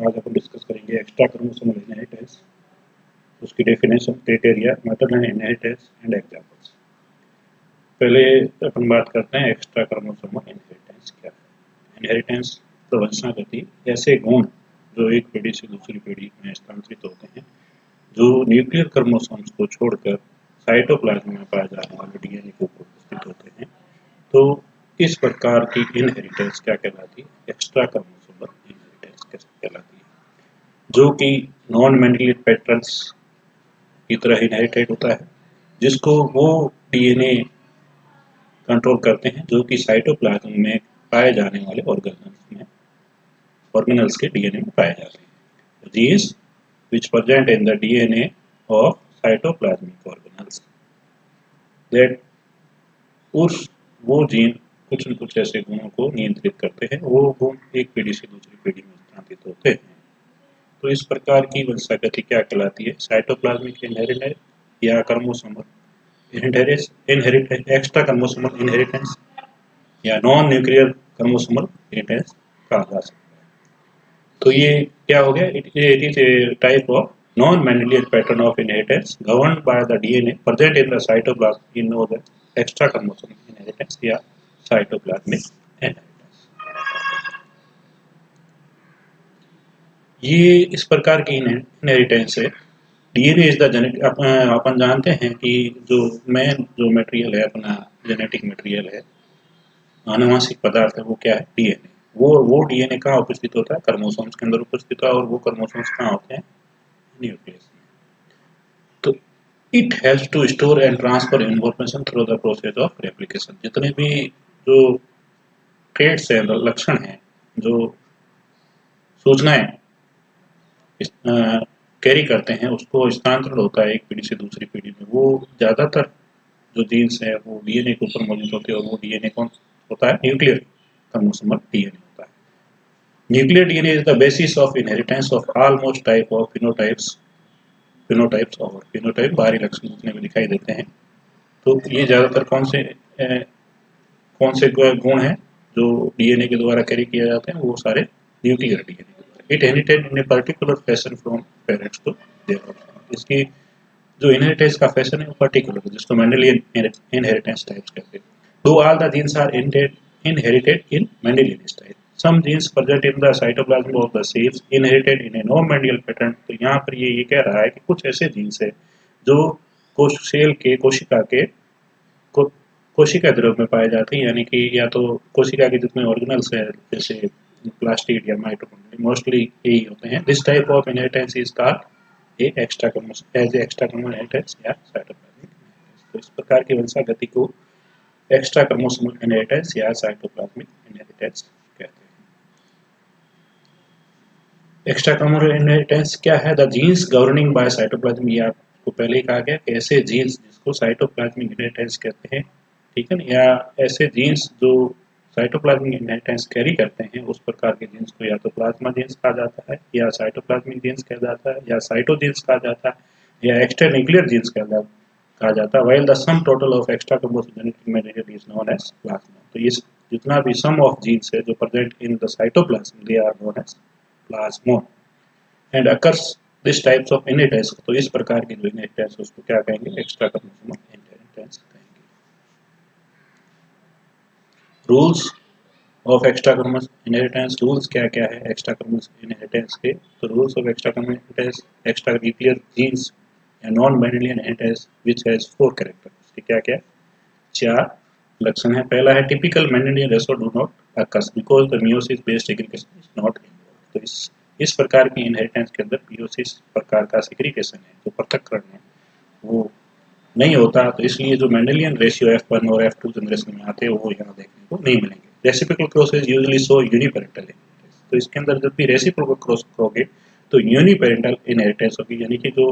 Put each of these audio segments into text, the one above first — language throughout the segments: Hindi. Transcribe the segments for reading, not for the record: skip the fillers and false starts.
आज अपन डिस्कस करेंगे एक्स्ट्रा क्रोमोसोमल इनहेरिटेंस, उसकी definition, criteria, maternal inheritance and examples. पहले अपन बात करते हैं एक्स्ट्रा क्रोमोसोमल इनहेरिटेंस क्या है। इनहेरिटेंस प्रवंशागति ऐसे गुण जो एक पीढ़ी से दूसरी पीढ़ी में स्थानांतरित होते हैं, जो न्यूक्लियर क्रोमोसोम्स को छोड़कर साइटोप्लाज्म में पाए जाने वाले डीएनए के ऊपर उपस्थित होते हैं। तो इस प्रकार की इनहेरिटेंस क्या कहलाती है? एक्स्ट्रा क्रोमोसोमल इनहेरिटेंस कहलाती है, जो कि नॉन मेंडेलियन पैटर्न्स की तरह इनहेरिटेड होता है, जिसको वो डीएनए कंट्रोल करते हैं जो कि साइटोप्लाज्म में पाए जाने वाले ऑर्गेनल्स के डीएनए में पाए जाते हैं। Genes which present in the DNA of cytoplasmic organelles that वो जीन कुछ न कुछ ऐसे गुणों को नियंत्रित करते हैं, वो गुण एक पीढ़ी से दूसरी पीढ़ी में स्थानांतरित होते हैं। तो इस प्रकार की वंशागति क्या कहलाती है? साइटोप्लाज्मिक इनहेरिटेंस या chromosomal inheritance, extra chromosomal inheritance या नॉन न्यूक्लियर क्रोमोसोमल इनहेरिटेंस कहा जा सकता है। तो ये क्या हो गया? It is a type of non Mendelian pattern of inheritance governed by the DNA present in the cytoplasm in know the extra chromosomal inheritance या साइटोप्लाज्मिक इनहेरिटेंस। ये इस प्रकार की इनहेरिटेंस है। डीएनए इज द जेनेटिक, अपन जानते हैं कि जो मटेरियल है, अपना जेनेटिक मटेरियल है, आनुवांशिक पदार्थ है, वो क्या है? डीएनए। वो डीएनए कहाँ उपस्थित होता है? क्रोमोसोम्स के अंदर उपस्थित है, और वो क्रोमोसोम्स कहाँ होते हैं? न्यूक्लियस में। तो it has to store and transfer information through the process of replication. जितने भी जो ट्रेट्स हैं, लक्षण हैं, जो सूचनाएं कैरी करते हैं, उसको स्थानांतरण होता है एक पीढ़ी से दूसरी पीढ़ी में। वो ज्यादातर जो जीन्स है वो डीएनए के ऊपर मौजूद होते हैं, और वो डीएनए कौन होता है? न्यूक्लियर क्रोमोसोमल डीएनए होता है। Nuclear DNA is the basis of inheritance of almost type of phenotypes और फिनोटाइप बाहरी लक्षण जितने भी दिखाई देते हैं। तो ये ज्यादातर कौन से गुण हैं जो डीएनए के द्वारा कैरी किए जाते हैं? वो सारे न्यूक्लियर डीएनए के द्वारा। It inherited in a particular fashion from parents to their offspring. इसकी जो इनहेरिटेंस का फैशन है वो पर्टिकुलर है, जिसको मेंडेलियन इनहेरिटेंस टाइप्स कहते हैं। Though all the genes are inherited in Mendelian style. Some genes present in the cytoplasm of the cells inherited in a non-Mendelian pattern. तो यहाँ पर ये कह रहा है कि कुछ ऐसे जीन्स है जो सेल के कोशिका द्रव्य में पाए जाते हैं, यानी कि या तो कोशिका के जितने ऑर्गेनल्स है, जैसे प्लास्टिड या माइटोकॉन्ड्रिया, मोस्टली यही होते हैं। This type of inheritance is called extra chromosomal inheritance या साइटोप्लाज्मिक इनहेरिटेंस। तो इस प्रकार की वंशागति को एक्स्ट्रा क्रोमोसोमल इनहेरिटेंस या साइटोप्लाज्मिक इनहेरिटेंस कहते हैं। एक्स्ट्रा क्रोमोसोमल इनहेरिटेंस क्या है? The genes governing by cytoplasm. ये आपको पहले ही कहा गया कि ऐसे जीन्स जिसको साइटोप्लाज्मिक इनहेरिटेंस कहते हैं, ठीक है ना, या ऐसे जीन्स जो साइटोप्लाज्मिक इनहेरिटेंस कैरी करते हैं, उस प्रकार के जीन्स को या तो प्लाज्मा जीन्स कहा जाता है, या साइटोप्लाज्मिक जीन्स कहा जाता है, या साइटोजीन्स कहा जाता है, या एक्स्ट्रा न्यूक्लियर जीन्स कहा जाता है। while the sum total of extra chromosomal genetic material is known as plasma। तो ये जितना भी sum of genes है जो present in the cytoplasm, they are known as plasmon and occurs this types of inheritance। तो इस प्रकार की जो इनहेरिटेंस उसको क्या कहेंगे? एक्स्ट्रा क्रोमोसोमल इनहेरिटेंस कहेंगे। Rules of extra chromosomal inheritance. Rules क्या क्या है एक्स्ट्रा क्रोमोसोमल इनहेरिटेंस के? तो rules of extra chromosomal inheritance, extra nuclear genes non Mendelian inheritance which has 4 character. इसके क्या क्या 4 लक्षण है। पहला है typical Mendelian ratio do not occurs because the meiosis based segregation is not involved. तो इस प्रकार की इनहेरिटेंस के अंदर मियोसिस प्रकार का सेग्रीगेशन है, जो पृथक्करण है, वो नहीं होता। तो इसलिए जो मेंडेलियन रेशियो F1 और F2 जनरेशन में आते हैं वो यहाँ देखने को नहीं मिलेंगे। Reciprocal crosses usually show uniparental inheritance. तो इसके अंदर जब भी रेसिप्रोकल क्रॉस करोगे तो यूनिपेरेंटल इनहेरिटेंस होगी, यानी कि जो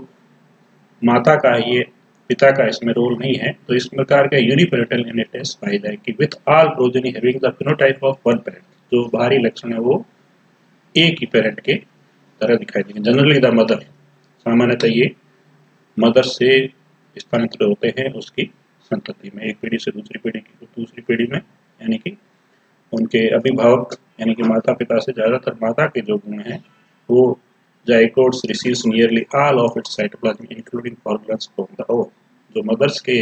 माता का ये पिता का इसमें रोल नहीं है। तो इस प्रकार का यूनिपेरेंटल इनहेरिटेंस पाई जाएगी with all progeny having the phenotype of one parent. जो बाहरी लक्षण है वो एक ही पेरेंट के तरह दिखाई देंगे। जनरली द मदर, सामान्यतः ये मदर से स्थानांतरित होते हैं उसकी संतति में, एक पीढ़ी से दूसरी पीढ़ी में, यानी कि उनके अभिभावक यानी कि माता पिता से ज्यादातर माता के जो गुण हैं वो zygotes receives nearly all of its cytoplasm including organs from the ovum. जो मदर्स के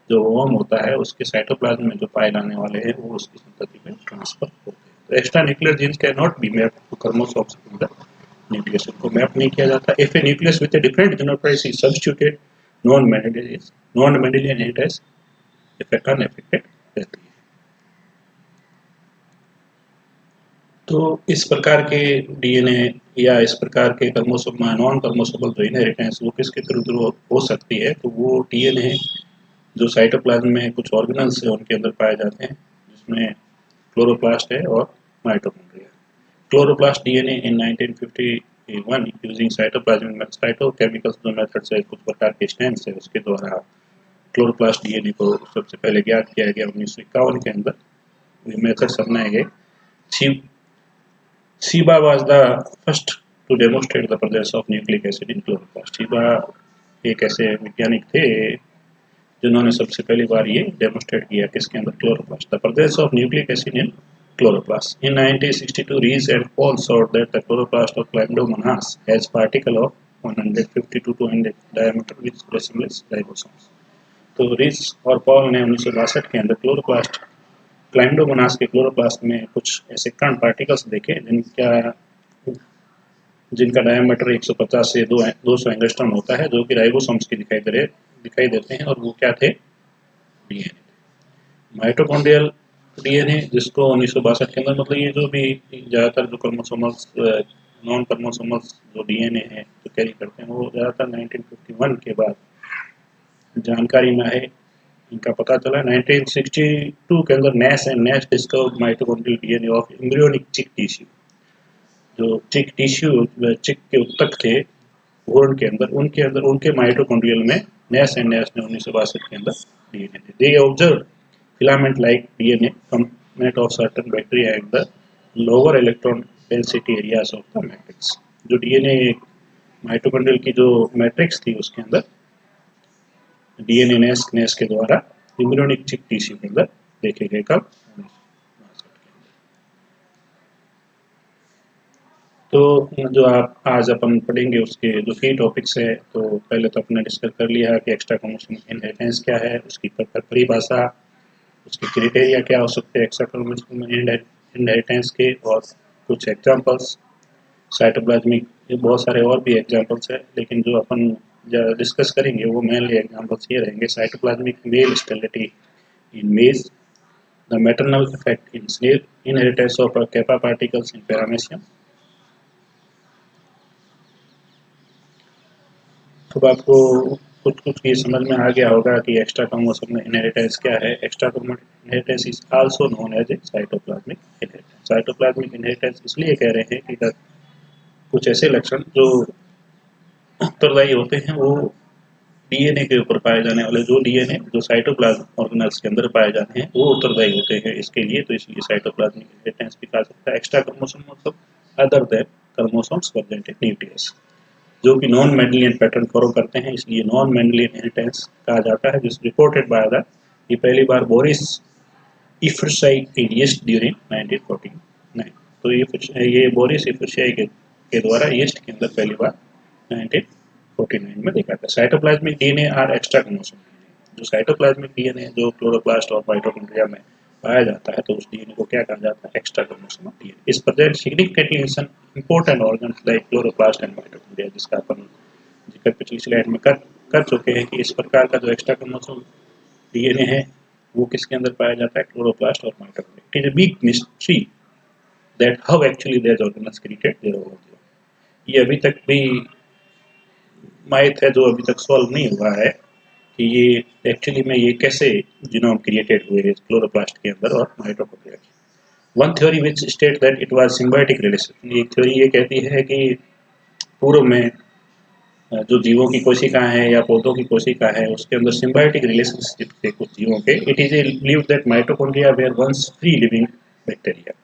जो ओवम होता है उसके साइटोप्लाज्म में जो पाए जाने वाले हैं वो उसकी संतति में ट्रांसफर होते हैं। तो extra nuclear genes can not be mapped to chromosomes in the nucleus, को मैप नहीं किया जाता। If a nucleus with a different genotype is substituted non Mendelian inheritance effect unaffected रहती है। तो इस प्रकार के डीएनए या इस प्रकार के क्रोमोसोम नॉन क्रोमोसोमल जो इनहेरिटेंस वो किसके थ्रू हो सकती है, तो वो डीएनए जो साइटोप्लाज्म में कुछ ऑर्गेनल्स है उनके अंदर पाए जाते हैं, जिसमें क्लोरोप्लास्ट है और mitochondria. Chloroplast DNA in 1951 using cytoplasmic cytochemical जो मेथड से कुछ प्रकार के स्टेम्स है उसके द्वारा क्लोरोप्लास्ट डीएनए को सबसे पहले ज्ञात किया गया 1951 के अंदर। मेथड्स अपनाए गए। Shiba was the first to demonstrate the presence of nucleic acid in chloroplast. Shiba एक ऐसे वैज्ञानिक थे जिन्होंने सबसे पहली बार ये डेमोस्ट्रेट किया किसके अंदर, chloroplast, the presence of nucleic acid in chloroplast. In 1962, Rees and Paul showed that the chloroplast of Chlamydomonas has particles of 150 to 200 diameter which resembles ribosomes. तो रीस और पॉल ने 1962 के अंदर क्लाइम्डोमोनास के क्लोरोप्लास्ट में कुछ ऐसे कण पार्टिकल्स देखे जिनका डायमीटर 150 से 200 एंगस्ट्रॉम होता है, जो कि राइबोसोम्स के दिखाई देते हैं, और वो क्या थे, डीएनए। माइटोकॉन्ड्रियल डीएनए जिसको 1962 के अंदर, मतलब ये जो भी ज़्यादातर जो क्रोमोसोमल्स नॉन क्रोमोसोमल्स जो डीएनए है जो कैरी करते हैं वो ज़्यादातर 1951 के बाद जानकारी में है, इनका पता चला। 1962 के अंदर Nass discovered mitochondrial DNA of embryonic chick tissue. जो चिक के उत्तक थे भ्रूण के अंदर, उनके माइटोकॉन्ड्रियल में नेश ने 1962 के अंदर डीएनए थे। They observe filament like DNA component of certain bacteria and the lower electron density areas of the matrix. जो डीएनए माइटोकॉन्ड्रियल की जो मैट्रिक्स थी उसके अंदर डीएनए नेश के द्वारा एम्ब्रियोनिक चिक टिश्यू के अंदर देखे गए। कब, तो जो आप आज अपन पढ़ेंगे उसके जो की टॉपिक्स है, तो पहले तो अपने डिस्कस कर लिया कि एक्स्ट्रा क्रोमोसोमल इनहेरिटेंस क्या है, उसकी परिभाषा, उसके क्राइटेरिया क्या हो सकते हैं एक्स्ट्रा क्रोमोसोमल इनहेरिटेंस के, और कुछ एग्जांपल्स साइटोप्लाज्मिक, बहुत सारे और भी एग्जांपल्स है, लेकिन जो अपन डिस्कस करेंगे वो मेनली एग्जांपल्स ये रहेंगे। Cytoplasmic mail sterility in maize, the maternal effect in snail, inheritance of kappa particles in paramecium. तो आपको कुछ ये समझ में आ गया होगा कि एक्स्ट्रा क्रोमोसोमल इनहेरिटेंस क्या है। Extra chromosomal inheritance is also known as a cytoplasmic inheritance. Cytoplasmic inheritance इसलिए कह रहे हैं कि कुछ ऐसे लक्षण जो उत्तरदायी होते हैं वो डीएनए के ऊपर पाए जाने वाले जो डीएनए जो साइटोप्लाज्म ऑर्गेनल्स के अंदर पाए जाते हैं वो उत्तरदायी होते हैं इसके लिए। तो इसलिए साइटोप्लाज्मिक इनहेरिटेंस भी कहा सकता है। एक्स्ट्रा क्रोमोसोम मतलब other than chromosomes present in nucleus, जो कि नॉन मेंडेलियन पैटर्न फॉलो करते हैं, इसलिए नॉन मेंडेलियन इनहेरिटेंस कहा जाता है। जिस रिपोर्टेड बाय द, ये पहली बार बोरिस इफरशाई इन ईस्ट ड्यूरिंग 1949। तो ये बोरिस इफरशाई के द्वारा ईस्ट के अंदर पहली बार 1949 में देखा था। Cytoplasmic DNA are extra chromosomal DNA. जो साइटोप्लाज्मिक डीएनए जो क्लोरोप्लास्ट और माइटोकॉन्ड्रिया में पाया जाता है, तो उस डीएनए को क्या कहा जाता है, extra chromosomal DNA. Is present significantly in some important organs like chloroplast and mitochondria, जिसका अपन जिक्र पिछली स्लाइड में कर चुके हैं कि इस प्रकार का जो एक्स्ट्रा क्रोमोसोमल डीएनए है वो किसके अंदर पाया जाता है, क्लोरोप्लास्ट और mitochondria. It is a big mystery that how actually their organelles created there over. ये अभी तक भी माइथ है जो अभी तक सॉल्व नहीं हुआ है कि ये एक्चुअली में ये कैसे जीनोम क्रिएटेड हुए क्लोरोप्लास्ट के अंदर और माइटोकॉन्ड्रिया के। One theory which state that it was symbiotic relation. एक थ्योरी ये कहती है कि पूर्व में जो जीवों की कोशिका है या पौधों की कोशिका है उसके अंदर सिम्बायोटिक रिलेशनशिप थे कुछ जीवों के। It is believed that mitochondria were once free living bacteria.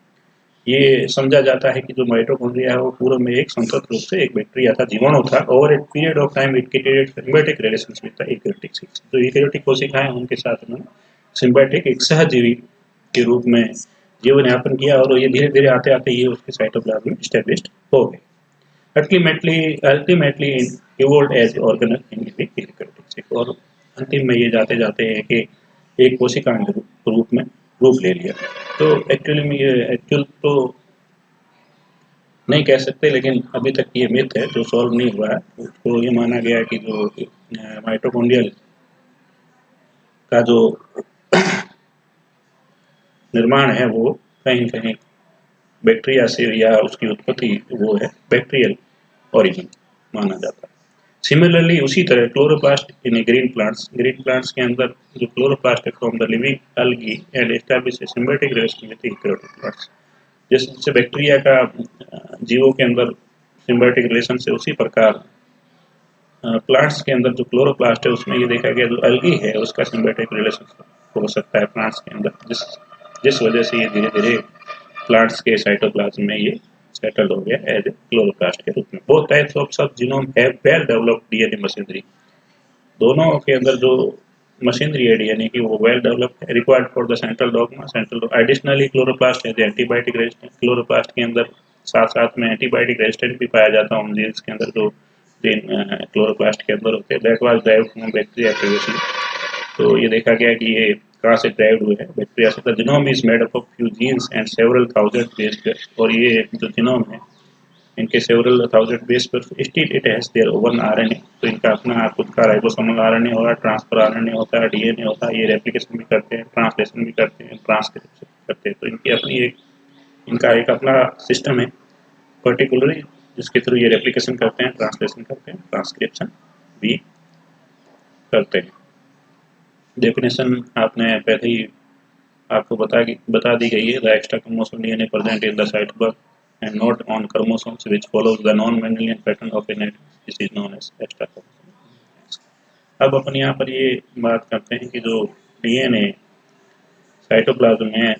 ये समझा जाता है कि जो माइटोकॉन्ड्रिया है वो पूर्व में एक संतत रूप से एक बैक्टीरिया था, जीवाणु था। Over a period of time it created symbiotic relations with the eukaryotic sales. जो यूकेरियोटिक कोशिकाएं उनके साथ उन्होंने सिम्बायोटिक एक सहजीवी के रूप में जीवन यापन किया, और ये धीरे धीरे आते आते ये उसके साइटोप्लाज्म में एस्टेब्लिश्ड हो गए। Ultimately evolve as organelle in nucleotide. और अंतिम में ये जाते जाते हैं कि एक कोशिका के रूप में रूप ले लिया। तो एक्चुअली में ये एक्चुअल तो नहीं कह सकते, लेकिन अभी तक ये मिथ है जो सॉल्व नहीं हुआ है। उसको ये माना गया है कि जो माइटोकॉन्ड्रियल का जो निर्माण है वो कहीं कहीं बैक्टीरिया से, या उसकी उत्पत्ति वो है बैक्टीरियल ओरिजिन माना जाता है। सिमिलरली उसी तरह क्लोरोप्लास्ट इन ग्रीन प्लांट्स के अंदर जो chloroplast from the living algae and establish A symbiotic relation with eukaryotic plants. जैसे बैक्टीरिया का जीवों के अंदर सिम्बायोटिक रिलेशन से, उसी प्रकार प्लांट्स के अंदर जो क्लोरोप्लास्ट है उसमें ये देखा गया जो algae है उसका सिम्बायोटिक रिलेशन हो सकता है प्लांट्स के अंदर, जिस वजह से ये धीरे धीरे प्लांट्स के साइटोप्लाज्म में ये सेटल हो गया एज ए क्लोरोप्लास्ट के रूप में। बोथ टाइप्स ऑफ सब genome have well developed DNA machinery. दोनों के अंदर जो मशीनरी है डीएनए की वो वेल डेवलप्ड है, required for the central dogma. Additionally chloroplast है एंटीबायोटिक रेजिस्टेंट। क्लोरोप्लास्ट के अंदर साथ साथ में एंटीबायोटिक रेजिस्टेंट भी पाया जाता है उन जीन्स के अंदर जो जीन क्लोरोप्लास्ट के अंदर होते हैं। That was derived from bacteria previously. तो ये देखा गया कि ये कहाँ से ड्राइव हुए हैं बैक्टीरिया से। The genome is made up of few genes and several thousand base pair. और ये जो जीनोम है इनके several thousand base pair, still it has their own RNA. तो इनका अपना खुद का राइबोसोमल आरएनए होता है, ट्रांसफर आरएनए होता है, डीएनए होता है। ये रेप्लिकेशन भी करते हैं, ट्रांसलेशन भी करते हैं, ट्रांसक्रिप्शन भी करते हैं। तो इनकी अपनी एक इनका एक अपना सिस्टम है पर्टिकुलरली जिसके थ्रू ये रेप्लिकेशन करते हैं, ट्रांसलेशन करते हैं, ट्रांसक्रिप्शन भी करते हैं। डेफिनेशन आपने पहले ही आपको बता दी गई है। The extra chromosome DNA present in the cytoplasm and not on chromosomes which follows the non-Mendelian pattern of inheritance. This is known as extra chromosomal। अब अपन यहाँ पर ये बात करते हैं कि जो डीएनए साइटोप्लाज्म में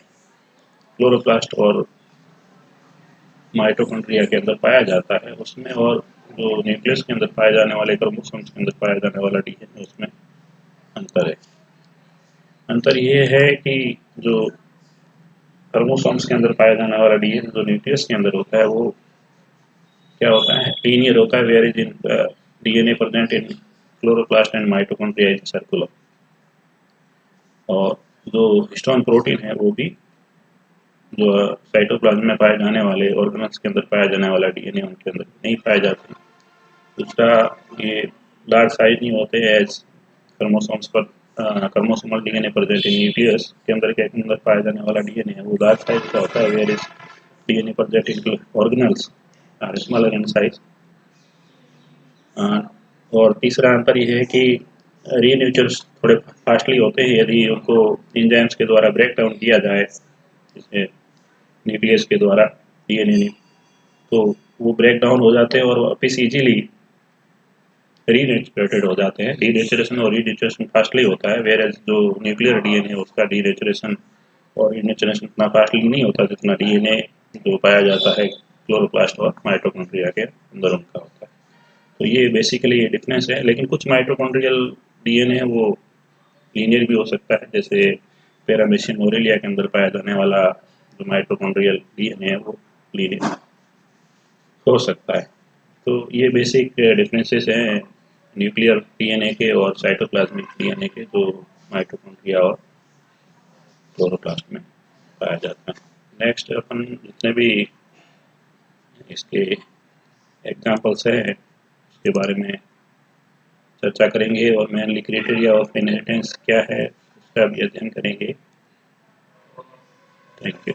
क्लोरोप्लास्ट और माइटोकॉन्ड्रिया के अंदर पाया जाता है उसमें, और जो न्यूक्लियस के अंदर पाए जाने वाले क्रोमोसोम्स के अंदर पाया जाने वाला डीएनए उसमें अंतर है। अंतर ये है कि जो क्रोमोसोम्स के अंदर पाया जाने वाला डीएनए जो न्यूक्लियस के अंदर होता है वो क्या होता है, लीनियर होता है। Where is in DNA present in chloroplast and mitochondria is circular. और जो हिस्टोन प्रोटीन है वो भी जो साइटोप्लाज्म में पाए जाने वाले ऑर्गेनल्स के अंदर पाया जाने वाला डीएनए उनके अंदर नहीं पाए जाते। दूसरा, ये लार्ज साइज नहीं होते एज क्रोमोसोम्स पर। क्रोमोसोमल डीएनए प्रेजेंट इन न्यूक्लियस के अंदर पाया जाने वाला डीएनए है वो लार्ज साइज का होता है। Where is DNA present in organelles are smaller in size. और तीसरा अंतर ये है कि रीनेचर्स थोड़े फास्टली होते हैं यदि उनको एंजाइम्स के द्वारा ब्रेक डाउन किया जाए, जैसे न्यूक्लियस के द्वारा डीएनए, तो वो ब्रेक डाउन हो जाते हैं और वापस इजीली रीनेचुरेटेड हो जाते हैं। डीनेचुरेशन और रीनेचुरेशन फास्टली होता है, वेयर एज जो न्यूक्लियर डीएनए उसका डीनेचुरेशन और रीनेचुरेशन इतना फास्टली नहीं होता जितना डीएनए जो पाया जाता है क्लोरोप्लास्ट और माइटोकॉन्ड्रिया के अंदर उनका होता है। तो ये बेसिकली ये डिफरेंस है। लेकिन कुछ माइटोकॉन्ड्रियल डीएनए है वो लीनियर भी हो सकता है, जैसे पैरामेशियम ओरेलिया के अंदर पाया जाने वाला जो माइटोकॉन्ड्रियल डीएनए है वो लीनियर हो सकता है। तो ये बेसिक डिफरेंसेस हैं न्यूक्लियर डीएनए के और साइटोप्लाज्मिक डीएनए के जो माइटोकॉन्ड्रिया और क्लोरोप्लास्ट में पाया जाता है। नेक्स्ट अपन जितने भी इसके एग्जाम्पल्स हैं उसके बारे में चर्चा करेंगे, और मेनली क्राइटेरिया ऑफ इनहेरिटेंस क्या है उसका भी अध्ययन करेंगे। Thank you.